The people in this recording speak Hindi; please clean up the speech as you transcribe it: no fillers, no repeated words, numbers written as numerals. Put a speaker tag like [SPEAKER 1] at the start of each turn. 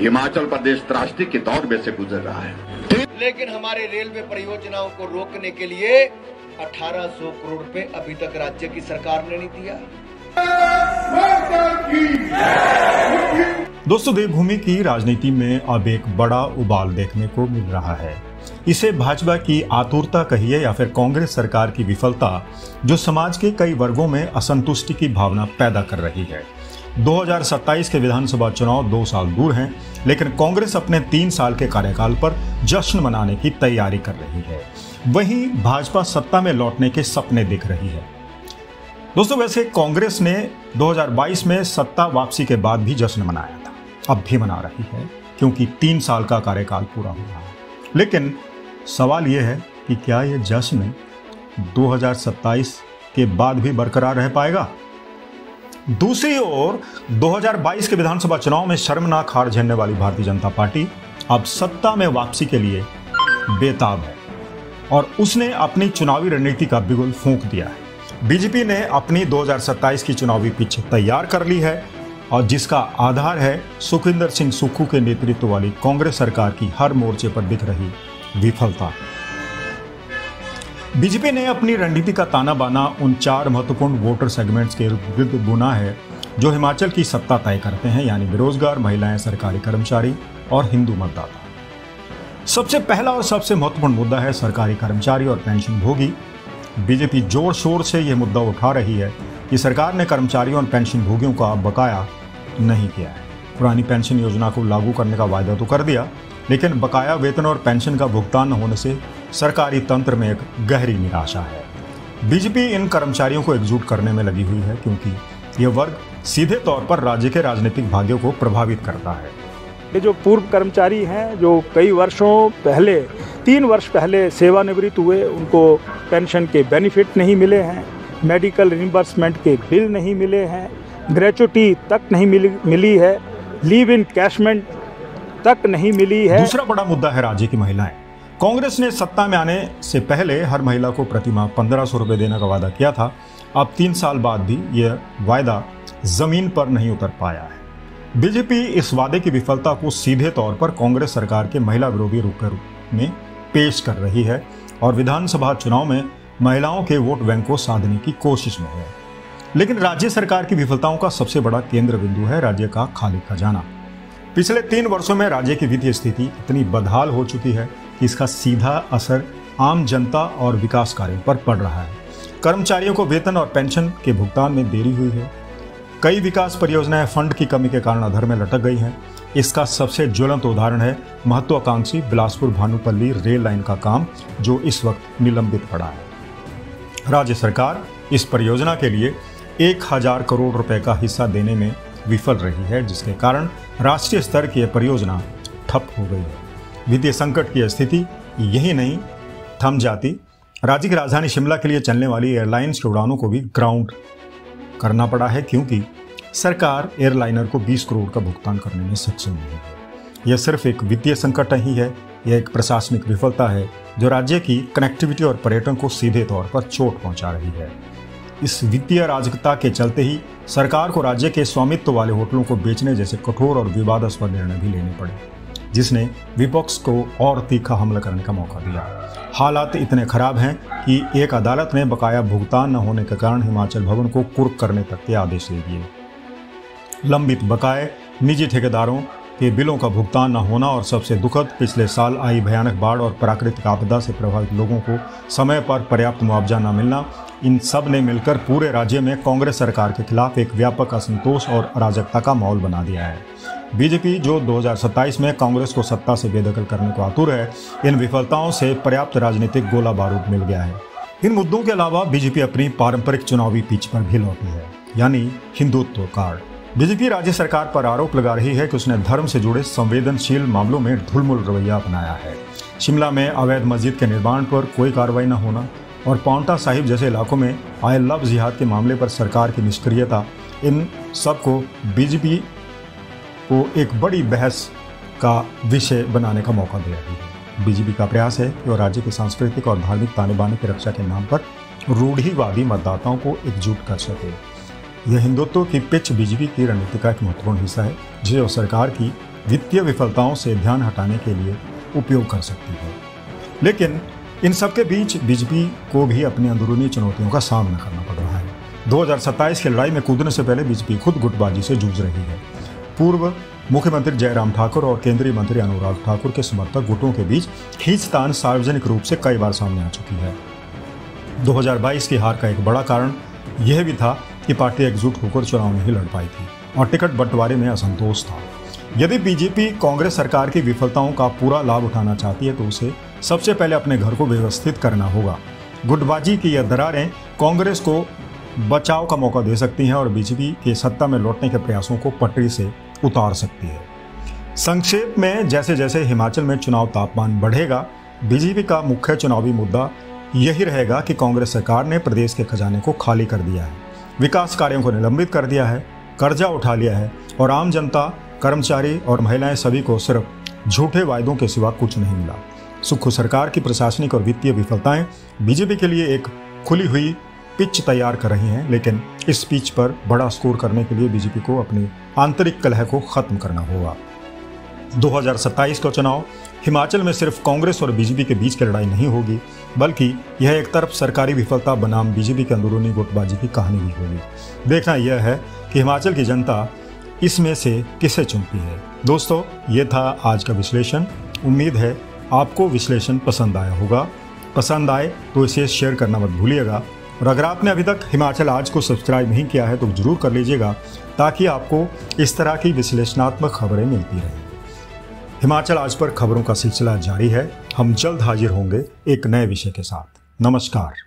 [SPEAKER 1] हिमाचल प्रदेश त्रासदी के दौर में से गुजर रहा है,
[SPEAKER 2] लेकिन हमारे रेलवे परियोजनाओं को रोकने के लिए 1800 करोड़ रुपए अभी तक राज्य की सरकार ने नहीं दिया।
[SPEAKER 3] दोस्तों, देवभूमि की राजनीति में अब एक बड़ा उबाल देखने को मिल रहा है। इसे भाजपा की आतुरता कहिए या फिर कांग्रेस सरकार की विफलता, जो समाज के कई वर्गों में असंतुष्टि की भावना पैदा कर रही है। 2027 के विधानसभा चुनाव 2 साल दूर हैं, लेकिन कांग्रेस अपने 3 साल के कार्यकाल पर जश्न मनाने की तैयारी कर रही है। वहीं भाजपा सत्ता में लौटने के सपने देख रही है। दोस्तों, वैसे कांग्रेस ने 2022 में सत्ता वापसी के बाद भी जश्न मनाया था, अब भी मना रही है, क्योंकि 3 साल का कार्यकाल पूरा हो रहा है। लेकिन सवाल यह है कि क्या यह जश्न 2027 के बाद भी बरकरार रह पाएगा? दूसरी ओर 2022 के विधानसभा चुनाव में शर्मनाक हार झेलने वाली भारतीय जनता पार्टी अब सत्ता में वापसी के लिए बेताब है और उसने अपनी चुनावी रणनीति का बिगुल फूंक दिया है। बीजेपी ने अपनी 2027 की चुनावी पिच तैयार कर ली है और जिसका आधार है सुखविंदर सिंह सुक्खू के नेतृत्व वाली कांग्रेस सरकार की हर मोर्चे पर दिख रही विफलता। बीजेपी ने अपनी रणनीति का ताना बाना उन 4 महत्वपूर्ण वोटर सेगमेंट्स के विरुद्ध बुना है जो हिमाचल की सत्ता तय करते हैं, यानी बेरोजगार, महिलाएं, सरकारी कर्मचारी और हिंदू मतदाता। सबसे पहला और सबसे महत्वपूर्ण मुद्दा है सरकारी कर्मचारी और पेंशन भोगी। बीजेपी जोर शोर से यह मुद्दा उठा रही है कि सरकार ने कर्मचारियों और पेंशन भोगियों का बकाया नहीं किया है। पुरानी पेंशन योजना को लागू करने का वायदा तो कर दिया, लेकिन बकाया वेतन और पेंशन का भुगतान न होने से सरकारी तंत्र में एक गहरी निराशा है। बीजेपी इन कर्मचारियों को एकजुट करने में लगी हुई है, क्योंकि यह वर्ग सीधे तौर पर राज्य के राजनीतिक भाग्यों को प्रभावित करता है।
[SPEAKER 4] ये जो पूर्व कर्मचारी हैं, जो कई वर्षों पहले 3 वर्ष पहले सेवानिवृत्त हुए, उनको पेंशन के बेनिफिट नहीं मिले हैं, मेडिकल रिइंबर्समेंट के बिल नहीं मिले हैं, ग्रेच्युटी तक नहीं मिली है, लीव इन कैशमेंट तक नहीं मिली है।
[SPEAKER 3] दूसरा बड़ा मुद्दा है राज्य की महिलाएं। कांग्रेस ने सत्ता में आने से पहले हर महिला को प्रतिमाह 1500 रुपये देने का वादा किया था। अब 3 साल बाद भी यह वायदा जमीन पर नहीं उतर पाया है। बीजेपी इस वादे की विफलता को सीधे तौर पर कांग्रेस सरकार के महिला विरोधी रुख में पेश कर रही है और विधानसभा चुनाव में महिलाओं के वोट बैंक को साधने की कोशिश में है। लेकिन राज्य सरकार की विफलताओं का सबसे बड़ा केंद्र बिंदु है राज्य का खाली खजाना। पिछले 3 वर्षों में राज्य की वित्तीय स्थिति इतनी बदहाल हो चुकी है कि इसका सीधा असर आम जनता और विकास कार्यों पर पड़ रहा है। कर्मचारियों को वेतन और पेंशन के भुगतान में देरी हुई है। कई विकास परियोजनाएं फंड की कमी के कारण अधर में लटक गई हैं। इसका सबसे ज्वलंत उदाहरण है महत्वाकांक्षी बिलासपुर भानुपल्ली रेल लाइन का काम, जो इस वक्त निलंबित पड़ा है। राज्य सरकार इस परियोजना के लिए 1000 करोड़ रुपए का हिस्सा देने में विफल रही है, जिसके कारण राष्ट्रीय स्तर की यह परियोजना ठप हो गई है। वित्तीय संकट की स्थिति यही नहीं थम जाती, राज्य की राजधानी शिमला के लिए चलने वाली एयरलाइंस की उड़ानों को भी ग्राउंड करना पड़ा है, क्योंकि सरकार एयरलाइनर को 20 करोड़ का भुगतान करने में सक्षम नहीं है। यह सिर्फ एक वित्तीय संकट नहीं है, यह एक प्रशासनिक विफलता है जो राज्य की कनेक्टिविटी और पर्यटन को सीधे तौर पर चोट पहुंचा रही है। इस वित्तीय अराजकता के चलते ही सरकार को राज्य के स्वामित्व वाले होटलों को बेचने जैसे कठोर और विवादास्पद निर्णय भी लेने पड़े, जिसने विपक्ष को और तीखा हमला करने का मौका दिया। हालात इतने खराब हैं कि एक अदालत ने बकाया भुगतान न होने के कारण हिमाचल भवन को कुर्क करने तक के आदेश दे दिए। लंबित बकाये, निजी ठेकेदारों के बिलों का भुगतान न होना और सबसे दुखद, पिछले साल आई भयानक बाढ़ और प्राकृतिक आपदा से प्रभावित लोगों को समय पर पर्याप्त मुआवजा न मिलना, इन सब ने मिलकर पूरे राज्य में कांग्रेस सरकार के खिलाफ एक व्यापक असंतोष और अराजकता का माहौल बना दिया है। बीजेपी, जो 2027 में कांग्रेस को सत्ता से बेदखल करने को आतुर है, इन विफलताओं से पर्याप्त राजनीतिक गोला बारूद मिल गया है। इन मुद्दों के अलावा बीजेपी अपनी पारंपरिक चुनावी पिच पर भी लौटी है, यानी हिंदुत्व कार्ड। बीजेपी राज्य सरकार पर आरोप लगा रही है कि उसने धर्म से जुड़े संवेदनशील मामलों में ढुलमुल रवैया अपनाया है। शिमला में अवैध मस्जिद के निर्माण पर कोई कार्रवाई न होना और पांवटा साहिब जैसे इलाकों में आए लव जिहाद के मामले पर सरकार की निष्क्रियता, इन सब को बीजेपी को एक बड़ी बहस का विषय बनाने का मौका दे रही है। बीजेपी का प्रयास है कि वह राज्य के सांस्कृतिक और धार्मिक ताने बाने की रक्षा के नाम पर रूढ़िवादी मतदाताओं को एकजुट कर सके। यह हिंदुत्व की पिच बीजेपी की रणनीति का एक महत्वपूर्ण हिस्सा है, जिसे वो सरकार की वित्तीय विफलताओं से ध्यान हटाने के लिए उपयोग कर सकती है। लेकिन इन सबके बीच बीजेपी को भी अपनी अंदरूनी चुनौतियों का सामना करना पड़ रहा है। 2027 की लड़ाई में कूदने से पहले बीजेपी खुद गुटबाजी से जूझ रही है। पूर्व मुख्यमंत्री जयराम ठाकुर और केंद्रीय मंत्री अनुराग ठाकुर के समर्थक गुटों के बीच खींचतान सार्वजनिक रूप से कई बार सामने आ चुकी है। 2022 की हार का एक बड़ा कारण यह भी था कि पार्टी एकजुट होकर चुनाव नहीं लड़ पाई थी और टिकट बंटवारे में असंतोष था। यदि बीजेपी कांग्रेस सरकार की विफलताओं का पूरा लाभ उठाना चाहती है तो उसे सबसे पहले अपने घर को व्यवस्थित करना होगा। गुटबाजी की यह दरारें कांग्रेस को बचाव का मौका दे सकती हैं और बीजेपी के सत्ता में लौटने के प्रयासों को पटरी से उतार सकती है। संक्षेप में, जैसे जैसे हिमाचल में चुनाव तापमान बढ़ेगा, बीजेपी का मुख्य चुनावी मुद्दा यही रहेगा कि कांग्रेस सरकार ने प्रदेश के खजाने को खाली कर दिया है, विकास कार्यों को निलंबित कर दिया है, कर्जा उठा लिया है और आम जनता, कर्मचारी और महिलाएं सभी को सिर्फ झूठे वायदों के सिवा कुछ नहीं मिला। सुक्खू सरकार की प्रशासनिक और वित्तीय विफलताएं बीजेपी के लिए एक खुली हुई पिच तैयार कर रही हैं, लेकिन इस पिच पर बड़ा स्कोर करने के लिए बीजेपी को अपनी आंतरिक कलह को खत्म करना होगा। 2027 का चुनाव हिमाचल में सिर्फ कांग्रेस और बीजेपी के बीच की लड़ाई नहीं होगी, बल्कि यह एक तरफ सरकारी विफलता बनाम बीजेपी के अंदरूनी गुटबाजी की कहानी भी होगी। देखना यह है कि हिमाचल की जनता इसमें से किसे चुनती है। दोस्तों, ये था आज का विश्लेषण। उम्मीद है आपको विश्लेषण पसंद आया होगा। पसंद आए तो इसे शेयर करना मत भूलिएगा और अगर आपने अभी तक हिमाचल आज को सब्सक्राइब नहीं किया है तो जरूर कर लीजिएगा, ताकि आपको इस तरह की विश्लेषणात्मक खबरें मिलती रहें। हिमाचल आज पर खबरों का सिलसिला जारी है। हम जल्द हाजिर होंगे एक नए विषय के साथ। नमस्कार।